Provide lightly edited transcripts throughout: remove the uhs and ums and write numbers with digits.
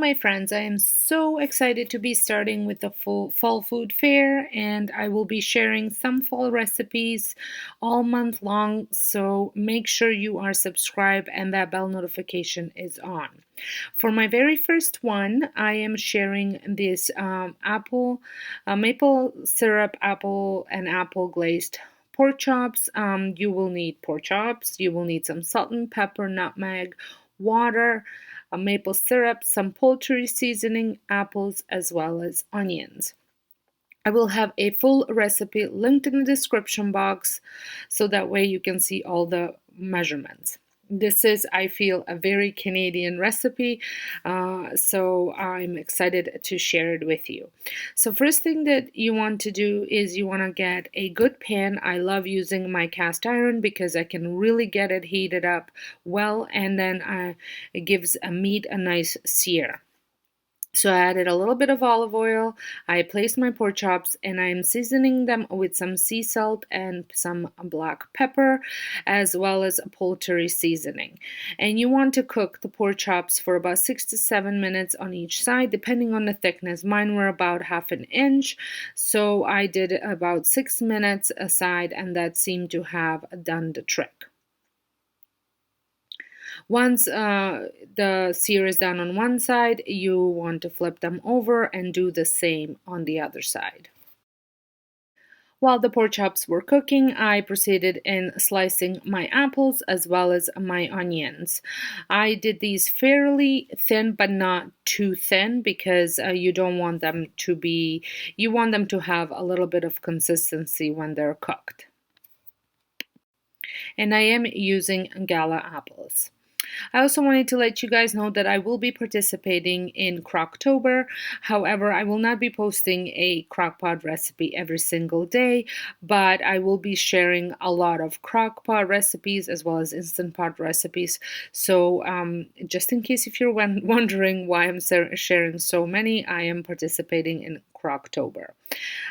my friends, I am so excited to be starting with the full fall food fair, and I will be sharing some fall recipes all month long. So make sure you are subscribed and that bell notification is on. For my very first one, I am sharing this maple syrup apple glazed pork chops. You will need pork chops, you will need some salt and pepper, nutmeg, water, maple syrup, some poultry seasoning, apples, as well as onions. I will have a full recipe linked in the description box so that way you can see all the measurements. This is, I feel, a very Canadian recipe, so I'm excited to share it with you. So first thing that you want to do is you want to get a good pan. I love using my cast iron because I can really get it heated up well, and then it gives a meat a nice sear. So I added a little bit of olive oil, I placed my pork chops, and I'm seasoning them with some sea salt and some black pepper, as well as poultry seasoning. And you want to cook the pork chops for about 6 to 7 minutes on each side, depending on the thickness. Mine were about half an inch, so I did about 6 minutes aside, and that seemed to have done the trick. Once the sear is done on one side, you want to flip them over and do the same on the other side. While the pork chops were cooking, I proceeded in slicing my apples as well as my onions. I did these fairly thin, but not too thin, because you don't want them to be, you want them to have a little bit of consistency when they're cooked. And I am using Gala apples. I also wanted to let you guys know that I will be participating in Crocktober. However, I will not be posting a crockpot recipe every single day, but I will be sharing a lot of crockpot recipes as well as Instant Pot recipes. So just in case if you're wondering why I'm sharing so many, I am participating in Crocktober.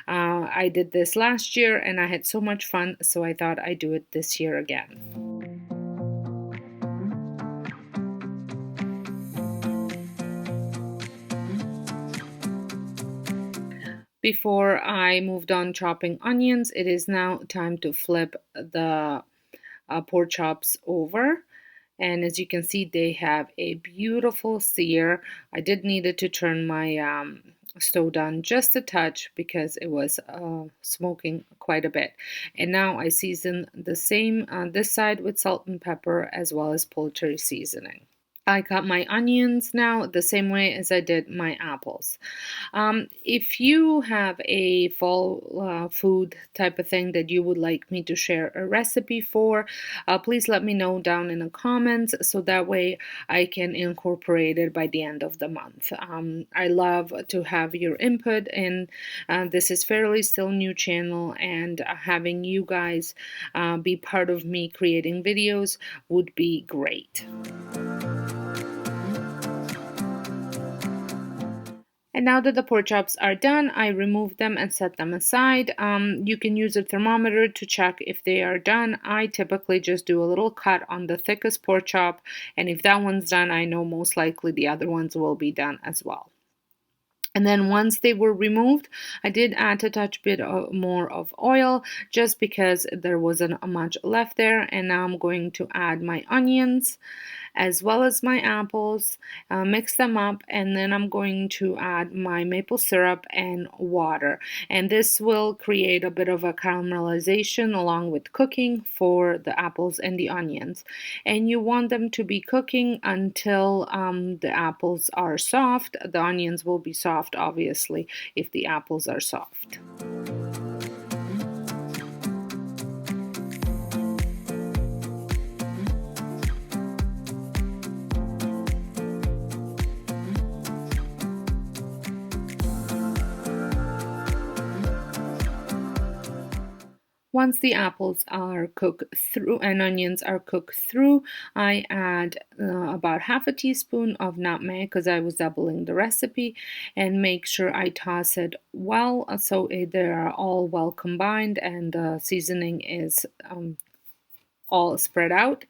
I did this last year and I had so much fun, so I thought I'd do it this year again. Before I moved on chopping onions, it is now time to flip the pork chops over. And as you can see, they have a beautiful sear. I did needed to turn my stove down just a touch because it was smoking quite a bit. And now I season the same on this side with salt and pepper as well as poultry seasoning. I cut my onions now the same way as I did my apples. If you have a fall food type of thing that you would like me to share a recipe for, please let me know down in the comments so that way I can incorporate it by the end of the month. I love to have your input, and this is fairly still new channel, and having you guys be part of me creating videos would be great. And now that the pork chops are done, I remove them and set them aside. You can use a thermometer to check if they are done. I typically just do a little cut on the thickest pork chop, and if that one's done, I know most likely the other ones will be done as well. And then once they were removed, I did add a touch bit more of oil just because there wasn't much left there. And now I'm going to add my onions as well as my apples, mix them up, and then I'm going to add my maple syrup and water. And this will create a bit of a caramelization along with cooking for the apples and the onions. And you want them to be cooking until the apples are soft. The onions will be soft, obviously, if the apples are soft. Once the apples are cooked through and onions are cooked through, I add about half a teaspoon of nutmeg because I was doubling the recipe, and make sure I toss it well so they are all well combined and the seasoning is all spread out.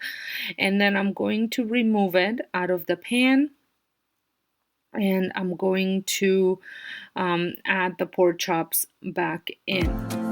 And then I'm going to remove it out of the pan. and I'm going to add the pork chops back in.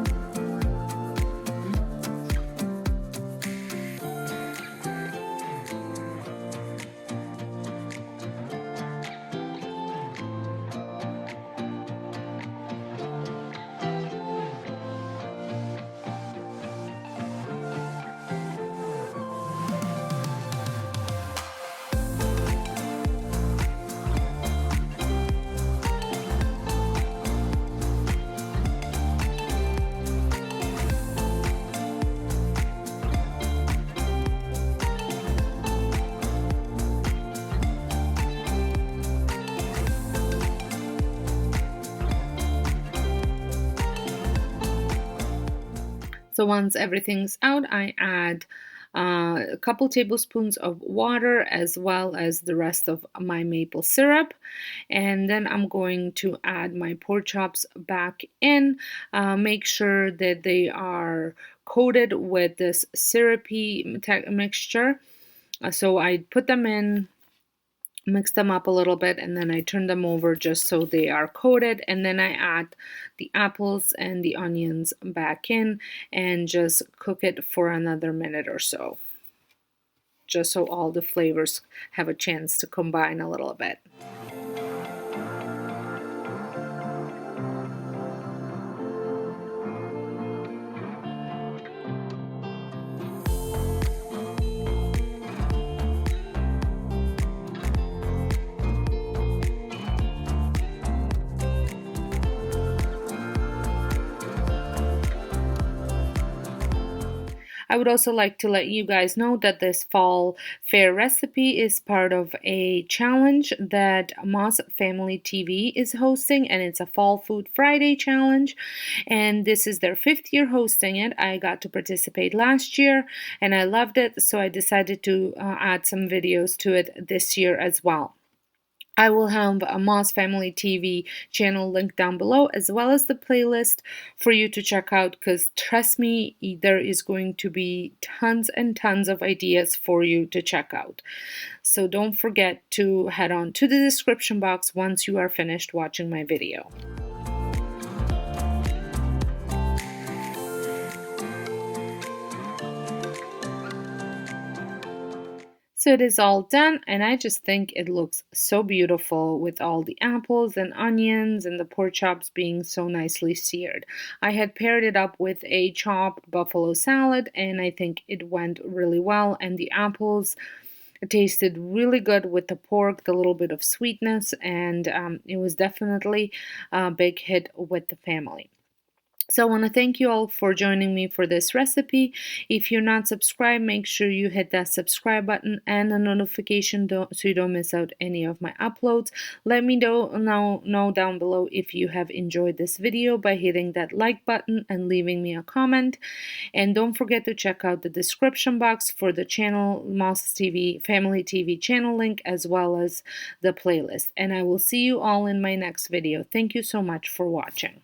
So once everything's out, I add a couple tablespoons of water as well as the rest of my maple syrup, and then I'm going to add my pork chops back in. Make sure that they are coated with this syrupy mixture. So I put them in, mix them up a little bit, and then I turn them over just so they are coated, and then I add the apples and the onions back in and just cook it for another minute or so, just so all the flavors have a chance to combine a little bit. I would also like to let you guys know that this fall fair recipe is part of a challenge that Moss Family TV is hosting, and it's a Fall Food Friday challenge, and this is their 5th year hosting it. I got to participate last year and I loved it, so I decided to add some videos to it this year as well. I will have a Moss Family TV channel linked down below, as well as the playlist for you to check out, because trust me, there is going to be tons and tons of ideas for you to check out. So don't forget to head on to the description box once you are finished watching my video. So it is all done, and I just think it looks so beautiful with all the apples and onions and the pork chops being so nicely seared. I had paired it up with a chopped buffalo salad, and I think it went really well, and the apples tasted really good with the pork, the little bit of sweetness, and it was definitely a big hit with the family. So I want to thank you all for joining me for this recipe. If you're not subscribed, make sure you hit that subscribe button and the notification so you don't miss out any of my uploads. Let me know down below if you have enjoyed this video by hitting that like button and leaving me a comment. And don't forget to check out the description box for the channel Moss TV Family TV channel link, as well as the playlist. And I will see you all in my next video. Thank you so much for watching.